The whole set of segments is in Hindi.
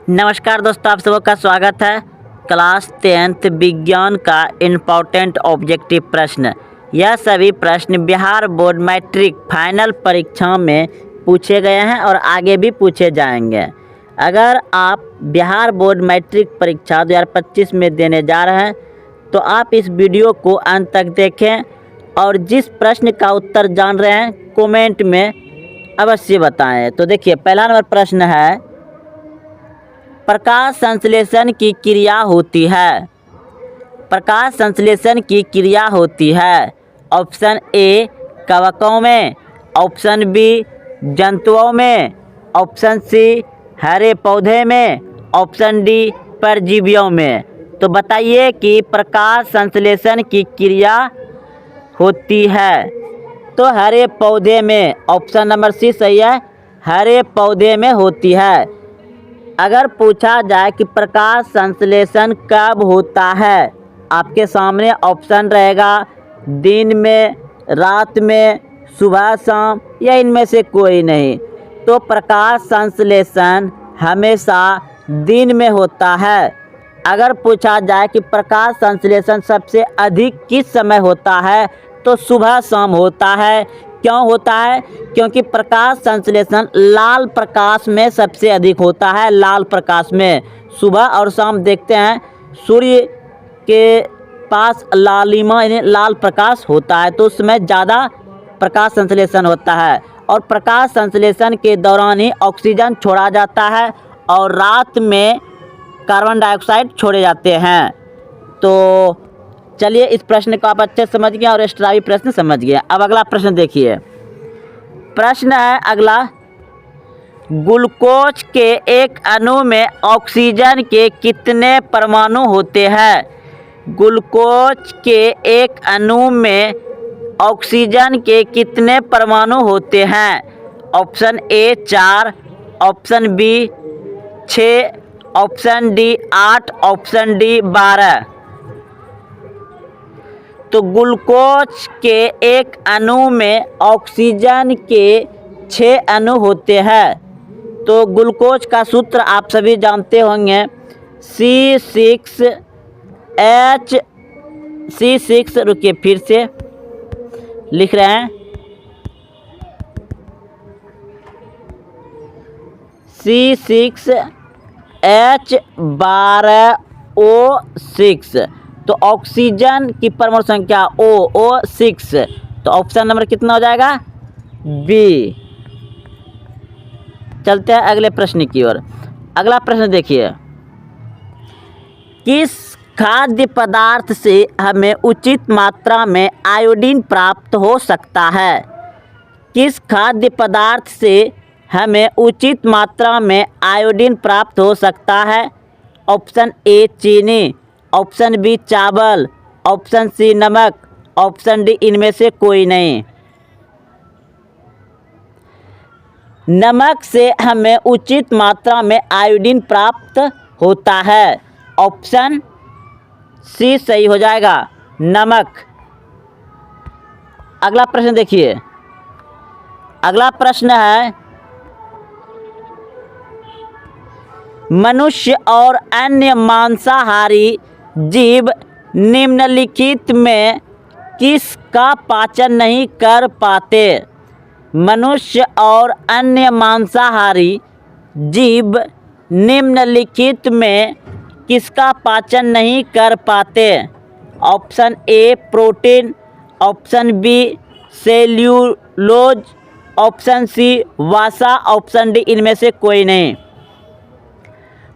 नमस्कार दोस्तों, आप सबका स्वागत है। क्लास 10th विज्ञान का इम्पोर्टेंट ऑब्जेक्टिव प्रश्न। यह सभी प्रश्न बिहार बोर्ड मैट्रिक फाइनल परीक्षा में पूछे गए हैं और आगे भी पूछे जाएंगे। अगर आप बिहार बोर्ड मैट्रिक परीक्षा 2025 में देने जा रहे हैं तो आप इस वीडियो को अंत तक देखें और जिस प्रश्न का उत्तर जान रहे हैं कमेंट में अवश्य बताएं। तो देखिए, पहला नंबर प्रश्न है, प्रकाश संश्लेषण की क्रिया होती है। प्रकाश संश्लेषण की क्रिया होती है ऑप्शन ए कवकों में, ऑप्शन बी जंतुओं में, ऑप्शन सी हरे पौधे में, ऑप्शन डी परजीवियों में। तो बताइए कि प्रकाश संश्लेषण की क्रिया होती है तो हरे पौधे में। ऑप्शन नंबर सी सही है, हरे पौधे में होती है। अगर पूछा जाए कि प्रकाश संश्लेषण कब होता है, आपके सामने ऑप्शन रहेगा दिन में, रात में, सुबह शाम या इनमें से कोई नहीं। तो प्रकाश संश्लेषण हमेशा दिन में होता है। अगर पूछा जाए कि प्रकाश संश्लेषण सबसे अधिक किस समय होता है तो सुबह शाम होता है। क्यों होता है? क्योंकि प्रकाश संश्लेषण लाल प्रकाश में सबसे अधिक होता है। लाल प्रकाश में सुबह और शाम देखते हैं सूर्य के पास लालिमा यानी लाल प्रकाश होता है, तो उसमें ज़्यादा प्रकाश संश्लेषण होता है। और प्रकाश संश्लेषण के दौरान ही ऑक्सीजन छोड़ा जाता है और रात में कार्बन डाइऑक्साइड छोड़े जाते हैं। तो चलिए, इस प्रश्न को आप अच्छे समझ गए और एक्स्ट्रा भी प्रश्न समझ गए। अब अगला प्रश्न देखिए। प्रश्न है अगला, ग्लूकोज के एक अणु में ऑक्सीजन के कितने परमाणु होते हैं? ग्लूकोज के एक अणु में ऑक्सीजन के कितने परमाणु होते हैं? Option A 4, option B 6, option D 8, option D 12। तो ग्लूकोज के एक अणु में ऑक्सीजन के 6 अणु होते हैं। तो ग्लूकोज का सूत्र आप सभी जानते होंगे, C6H, रुकिए फिर से लिख रहे हैं, C6H12O6। तो ऑक्सीजन की परमाणु संख्या O6। तो ऑप्शन नंबर कितना हो जाएगा? बी। चलते हैं अगले प्रश्न की ओर। अगला प्रश्न देखिए, किस खाद्य पदार्थ से हमें उचित मात्रा में आयोडीन प्राप्त हो सकता है? किस खाद्य पदार्थ से हमें उचित मात्रा में आयोडीन प्राप्त हो सकता है? ऑप्शन ए चीनी, ऑप्शन बी चावल, ऑप्शन सी नमक, ऑप्शन डी इनमें से कोई नहीं। नमक से हमें उचित मात्रा में आयोडीन प्राप्त होता है। ऑप्शन सी सही हो जाएगा, नमक। अगला प्रश्न देखिए। अगला प्रश्न है, मनुष्य और अन्य मांसाहारी जीव निम्नलिखित में किसका पाचन नहीं कर पाते? मनुष्य और अन्य मांसाहारी जीव निम्नलिखित में किसका पाचन नहीं कर पाते? Option A protein, option B cellulose, option C वसा, ऑप्शन डी इनमें से कोई नहीं।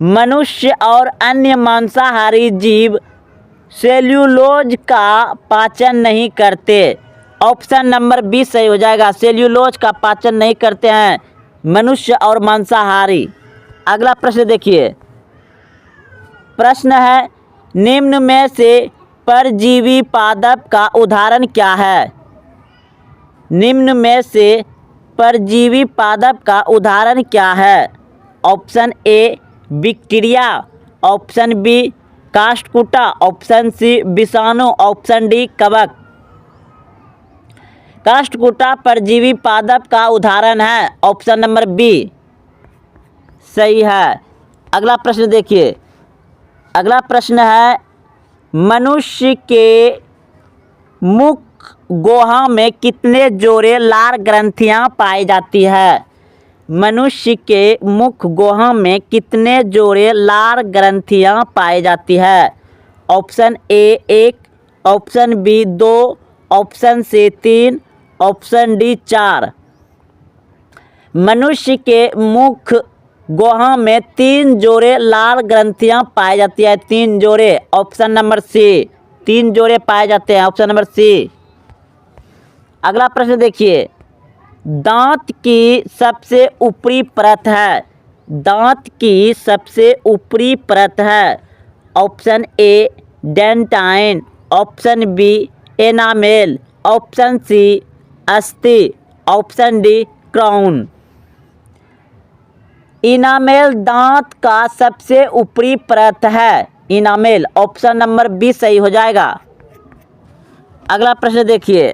मनुष्य और अन्य मांसाहारी जीव सेल्यूलोज का पाचन नहीं करते। ऑप्शन नंबर बी सही हो जाएगा, सेल्यूलोज का पाचन नहीं करते हैं मनुष्य और मांसाहारी। अगला प्रश्न देखिए। प्रश्न है, निम्न में से परजीवी पादप का उदाहरण क्या है? निम्न में से परजीवी पादप का उदाहरण क्या है? Option A bacteria, option B काष्ठकुटा, ऑप्शन सी विषाणु, ऑप्शन डी कवक। काष्ठकुटा परजीवी पादप का उदाहरण है। ऑप्शन नंबर बी सही है। अगला प्रश्न देखिए, अगला प्रश्न है मनुष्य के मुख गुहा में कितने जोड़े लार ग्रंथियां पाई जाती है? मनुष्य के मुख गुहा में कितने जोड़े लार ग्रंथियां पाई जाती है? Option A 1, option B 2, option C 3, option D 4। मनुष्य के मुख गुहा में 3 जोड़े लाल ग्रंथियां पाई जाती है, 3 जोड़े, ऑप्शन नंबर सी, 3 जोड़े पाए जाते हैं, ऑप्शन नंबर सी। अगला प्रश्न देखिए, दांत की सबसे ऊपरी परत है, दांत की सबसे ऊपरी परत है, option A dentine, option B enamel, option C अस्थि, ऑप्शन डी क्राउन। इनामेल दांत का सबसे ऊपरी परत है, इनामेल, ऑप्शन नंबर बी सही हो जाएगा। अगला प्रश्न देखिए,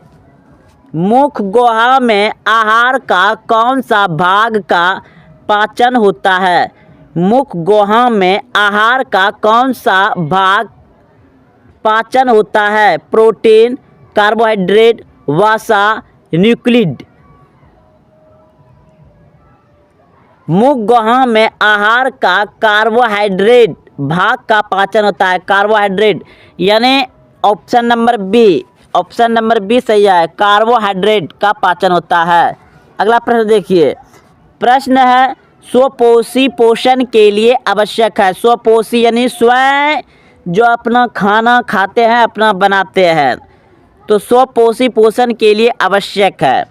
मुख गुहा में आहार का कौन सा भाग का पाचन होता है? मुख गुहा में आहार का कौन सा भाग पाचन होता है? प्रोटीन, कार्बोहाइड्रेट, वसा, न्यूक्लिड। मुख गुहा में आहार का कार्बोहाइड्रेट भाग का पाचन होता है, कार्बोहाइड्रेट, यानी option number B, option number B सही है, कार्बोहाइड्रेट का पाचन होता है। अगला प्रश्न देखिए, प्रश्न है स्वपोषी पोषण के लिए आवश्यक है। स्वपोषी यानी स्वयं जो अपना खाना खाते हैं, अपना बनाते हैं, तो स्वपोषी पोषण के लिए आवश्यक है।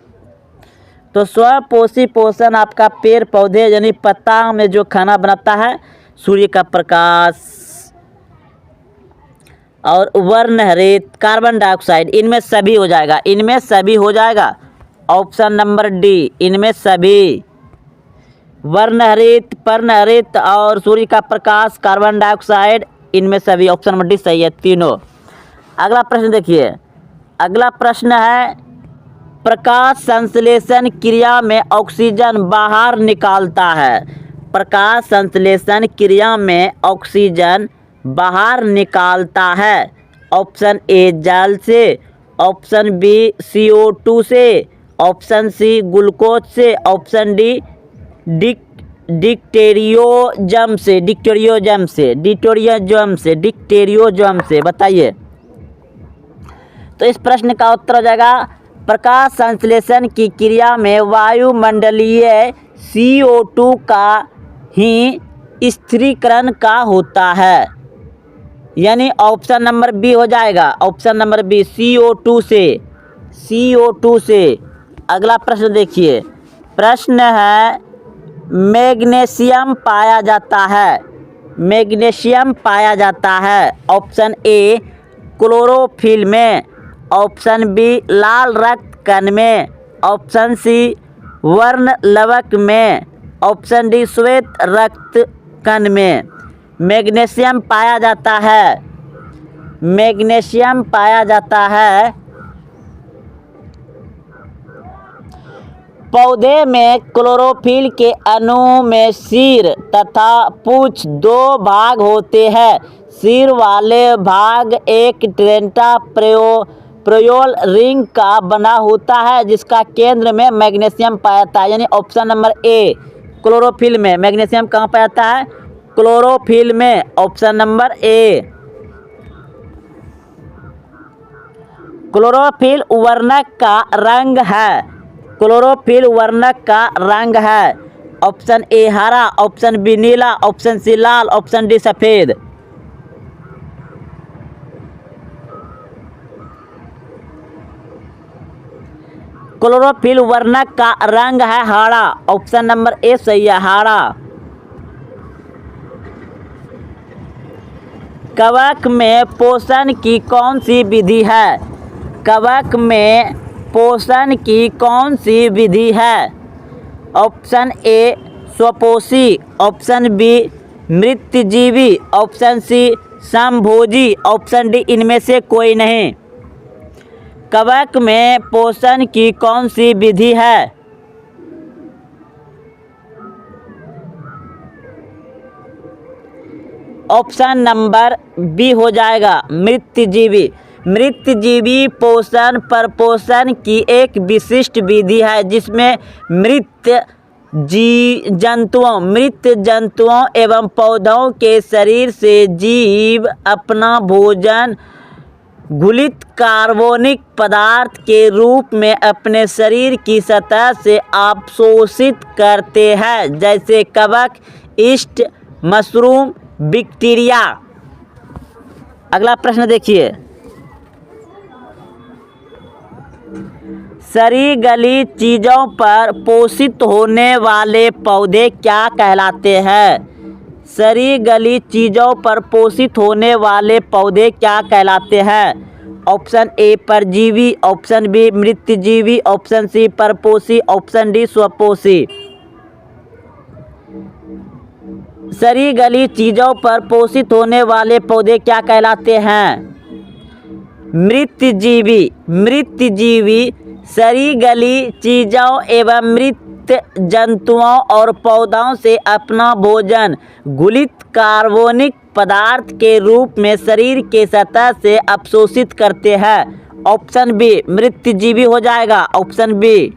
तो स्वपोषी पोषण आपका पेड़ पौधे यानी पत्ता में जो खाना बनाता है, सूर्य का प्रकाश और वर्णहरित, कार्बन डाइऑक्साइड, इनमें सभी हो जाएगा, इनमें सभी हो जाएगा, ऑप्शन नंबर डी, इनमें सभी, वर्णहरित, पर्णहरित और सूर्य का प्रकाश, कार्बन डाइऑक्साइड, इनमें सभी, ऑप्शन नंबर डी सही है, तीनों। अगला प्रश्न देखिए, अगला प्रश्न है प्रकाश संश्लेषण क्रिया में ऑक्सीजन बाहर निकालता है। प्रकाश संश्लेषण क्रिया में ऑक्सीजन बाहर निकालता है, ऑप्शन ए जल से, ऑप्शन बी CO2 से, ऑप्शन सी ग्लूकोज से, ऑप्शन डी डिक्टेरियोजम से, डिक्टेरियोजम से, डिक्टेरियोजम से, डिक्टेरियोजम से, बताइए। तो इस प्रश्न का उत्तर हो जाएगा प्रकाश संश्लेषण की क्रिया में वायुमंडलीय CO2 का ही स्थिरीकरण का होता है, यानी ऑप्शन नंबर बी हो जाएगा, ऑप्शन नंबर बी, CO2 से, CO2 से। अगला प्रश्न देखिए, प्रश्न है मैग्नीशियम पाया जाता है, मैग्नीशियम पाया जाता है, ऑप्शन ए क्लोरोफिल में, ऑप्शन बी लाल रक्त कण में, ऑप्शन सी वर्ण लवक में, ऑप्शन डी श्वेत रक्त कण में। मैग्नीशियम पाया जाता है, मैग्नीशियम पाया जाता है पौधे में क्लोरोफिल के अणु में सिर तथा पूंछ 2 भाग होते हैं। सिर वाले भाग एक टेंटा प्रयोल रिंग का बना होता है जिसका केंद्र में मैग्नीशियम पाया जाता है, यानी ऑप्शन नंबर ए क्लोरोफिल में। मैग्नीशियम कहाँ पाया जाता है? क्लोरोफिल में, ऑप्शन नंबर ए। क्लोरोफिल वर्णक का रंग है, क्लोरोफिल वर्णक का रंग है, ऑप्शन ए हरा, ऑप्शन बी नीला, ऑप्शन सी लाल, ऑप्शन डी सफेद। क्लोरोफिल वर्णक का रंग है हरा, ऑप्शन नंबर ए सही है, हरा। कवक में पोषण की कौन सी विधि है? कवक में पोषण की कौन सी विधि है? ऑप्शन ए स्वपोषी, ऑप्शन बी मृतजीवी, ऑप्शन सी समभोजी, ऑप्शन डी इनमें से कोई नहीं। कवक में पोषण की कौन सी विधि है? ऑप्शन नंबर बी हो जाएगा मृतजीवी। मृतजीवी पोषण प्रपोषण की एक विशिष्ट विधि है जिसमें मृत जंतुओं एवं पौधों के शरीर से जीव अपना भोजन घुलित कार्बनिक पदार्थ के रूप में अपने शरीर की सतह से अवशोषित करते हैं, जैसे कवक, यीस्ट, मशरूम, बैक्टीरिया। अगला प्रश्न देखिए, सरीगली चीजों पर पोषित होने वाले पौधे क्या कहलाते हैं? सरीगली चीजों पर पोषित होने वाले पौधे क्या कहलाते हैं? ऑप्शन ए परजीवी, ऑप्शन बी मृतजीवी, ऑप्शन सी परपोषी, ऑप्शन डी स्वपोषी। सरीगली चीजों पर पोषित होने वाले पौधे क्या कहलाते हैं? मृतजीवी। मृतजीवी सरीगली चीजों एवं मृत जंतुओं और पौधों से अपना भोजन घुलित कार्बनिक पदार्थ के रूप में शरीर के सतह से अवशोषित करते हैं। ऑप्शन बी मृतजीवी हो जाएगा, ऑप्शन बी।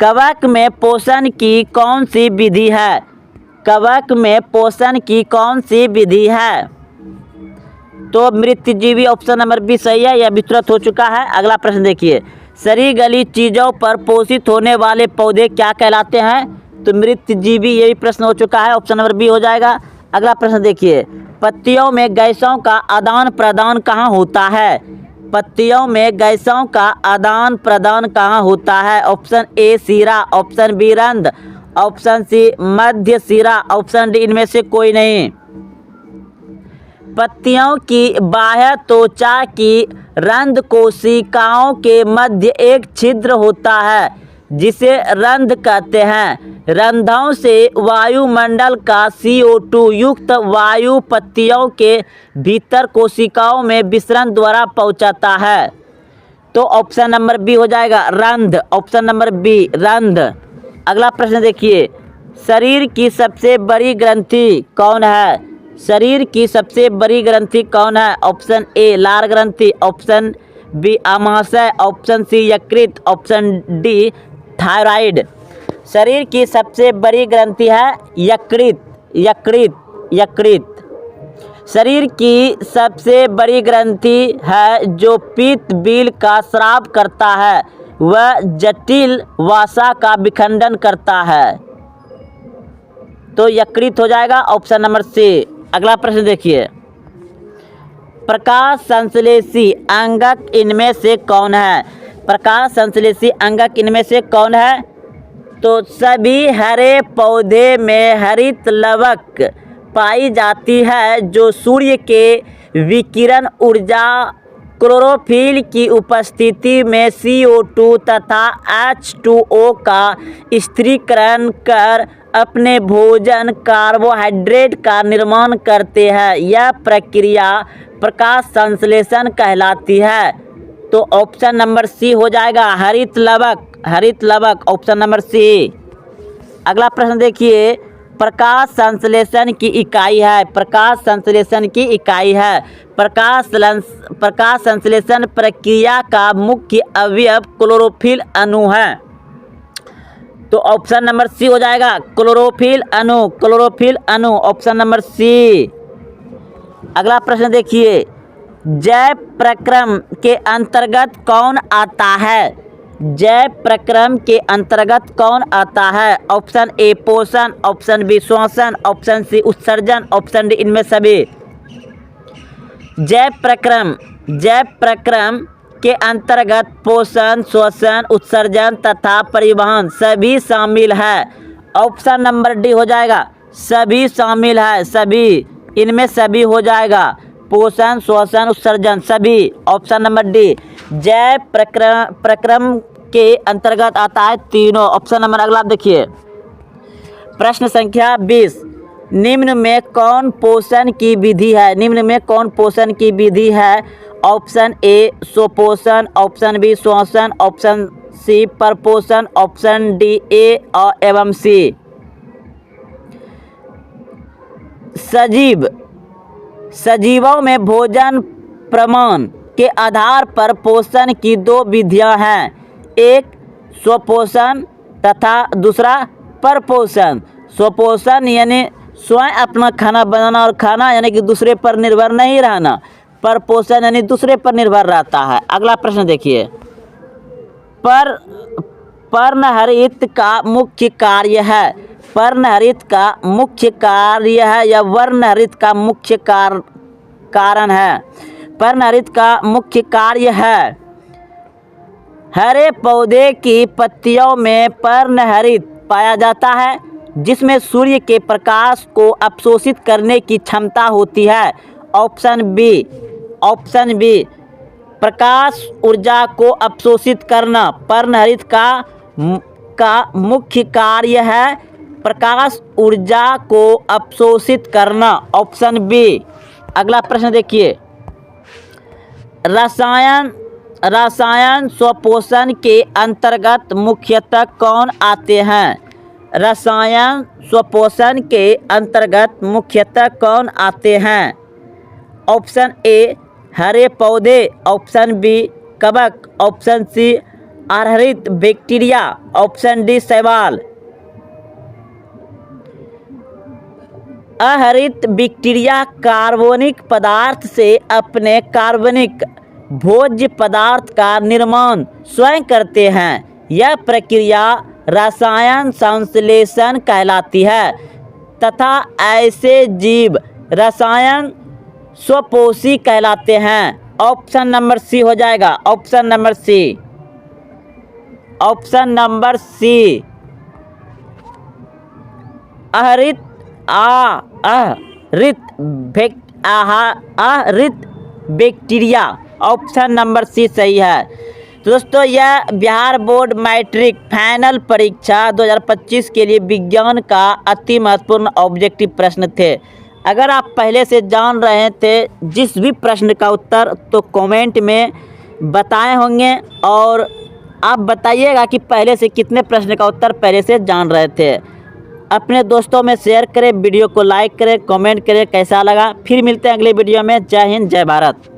कवक में पोषण की कौन सी विधि है? कवक में पोषण की कौन सी विधि है? तो मृतजीवी ऑप्शन नंबर बी सही है, यह विस्तृत हो चुका है। अगला प्रश्न देखिए, सरीगली चीजों पर पोषित होने वाले पौधे क्या कहलाते हैं? तो मृतजीवी, यही प्रश्न हो चुका है, ऑप्शन नंबर बी हो जाएगा। अगला प्रश्न देखिए, पत्तियों में गैसों का आदान प्रदान कहाँ होता है? पत्तियों में गैसों का आदान प्रदान कहाँ होता है? ऑप्शन ए सिरा, ऑप्शन बी रंध्र, ऑप्शन सी मध्य सिरा, ऑप्शन डी इनमें से कोई नहीं। पत्तियों की बाह्य त्वचा की रंध्र कोशिकाओं के मध्य एक छिद्र होता है जिसे रंध्र कहते हैं। रंध्रों से वायुमंडल का CO2 युक्त वायु पत्तियों के भीतर कोशिकाओं में विसरण द्वारा पहुंचाता है। तो ऑप्शन नंबर बी हो जाएगा रंध्र, ऑप्शन नंबर बी रंध्र। अगला प्रश्न देखिए, शरीर की सबसे बड़ी ग्रंथि कौन है? शरीर की सबसे बड़ी ग्रंथि कौन है? ऑप्शन ए लार ग्रंथि, ऑप्शन बी आमाशय, ऑप्शन सी यकृत, ऑप्शन डी थायराइड। शरीर की सबसे बड़ी ग्रंथि है यकृत, यकृत, यकृत। शरीर की सबसे बड़ी ग्रंथि है जो पीत बिल का स्राव करता है, वह जटिल वसा का विखंडन करता है। तो यकृत हो जाएगा, ऑप्शन नंबर सी। अगला प्रश्न देखिए, प्रकाश संश्लेषी अंगक इनमें से कौन है? प्रकाश संश्लेषी अंगक इनमें से कौन है? तो सभी हरे पौधे में हरित लवक पाई जाती है जो सूर्य के विकिरण ऊर्जा क्लोरोफिल की उपस्थिति में CO2 तथा H2O का स्थिरीकरण कर अपने भोजन कार्बोहाइड्रेट का निर्माण करते हैं। यह प्रक्रिया प्रकाश संश्लेषण कहलाती है। तो ऑप्शन नंबर सी हो जाएगा हरित लवक, हरित लवक, ऑप्शन नंबर सी। अगला प्रश्न देखिए, प्रकाश संश्लेषण की इकाई है, प्रकाश संश्लेषण की इकाई है। प्रकाश संश्लेषण प्रक्रिया का मुख्य अवयव क्लोरोफिल अणु है। तो ऑप्शन नंबर सी हो जाएगा क्लोरोफिल अणु, क्लोरोफिल अणु, ऑप्शन नंबर सी। अगला प्रश्न देखिए, जैव प्रक्रम के अंतर्गत कौन आता है? जैव प्रक्रम के अंतर्गत कौन आता है? ऑप्शन ए पोषण, ऑप्शन बी श्वसन, ऑप्शन सी उत्सर्जन, ऑप्शन डी इनमें सभी। जैव प्रक्रम के अंतर्गत पोषण, श्वसन, उत्सर्जन तथा परिवहन सभी शामिल है। ऑप्शन नंबर डी हो जाएगा सभी शामिल है, सभी, इनमें सभी हो जाएगा, पोषण, श्वसन, उत्सर्जन सभी, ऑप्शन नंबर डी। जैव प्रक्रम के अंतर्गत आता है तीनों, ऑप्शन नंबर अगला देखिए, प्रश्न संख्या 20, निम्न में कौन पोषण की विधि है? निम्न में कौन पोषण की विधि है? ऑप्शन ए स्वपोषण, ऑप्शन बी श्वसन, ऑप्शन सी परपोषण, ऑप्शन डी ए एवं सी। सजीवों में भोजन प्रमाण के आधार पर पोषण की दो विधियां हैं, एक स्वपोषण तथा दूसरा परपोषण। स्वपोषण यानी स्वयं अपना खाना बनाना और खाना यानी कि दूसरे पर निर्भर नहीं रहना। परपोषण यानी दूसरे पर निर्भर रहता है। अगला प्रश्न देखिए, पर्णहरित का मुख्य कार्य है। पर्णहरित का मुख्य कार्य है या वर्णहरित का मुख्य कारण है। पर्णहरित का मुख्य कार्य है, हरे पौधे की पत्तियों में पर्णहरित पाया जाता है, जिसमें सूर्य के प्रकाश को अवशोषित करने की क्षमता होती है। ऑप्शन बी प्रकाश ऊर्जा को अवशोषित करना पर्णहरित का मुख्य कार्य है। प्रकाश ऊर्जा को अवशोषित करना, ऑप्शन बी। अगला प्रश्न देखिए, रसायन स्वपोषण के अंतर्गत मुख्यतः कौन आते हैं? रसायन स्वपोषण के अंतर्गत मुख्यतः कौन आते हैं? ऑप्शन ए हरे पौधे, ऑप्शन बी कवक, ऑप्शन सी अहरित बैक्टीरिया, ऑप्शन डी शैवाल। अहरित बैक्टीरिया कार्बनिक पदार्थ से अपने कार्बनिक भोज्य पदार्थ का निर्माण स्वयं करते हैं। यह प्रक्रिया रसायन संश्लेषण कहलाती है तथा ऐसे जीव रसायन स्वपोषी कहलाते हैं। ऑप्शन नंबर सी हो जाएगा, ऑप्शन नंबर सी। अहरित बैक्टीरिया, ऑप्शन नंबर सी सही है। तो दोस्तों, यह बिहार बोर्ड मैट्रिक फाइनल परीक्षा 2025 के लिए विज्ञान का अति महत्वपूर्ण ऑब्जेक्टिव प्रश्न थे। अगर आप पहले से जान रहे थे जिस भी प्रश्न का उत्तर, तो कमेंट में बताए होंगे और आप बताइएगा कि पहले से कितने प्रश्न का उत्तर पहले से जान रहे थे। अपने दोस्तों में शेयर करें, वीडियो को लाइक करें, कमेंट करें कैसा लगा। फिर मिलते हैं अगले वीडियो में। जय हिंद, जय भारत।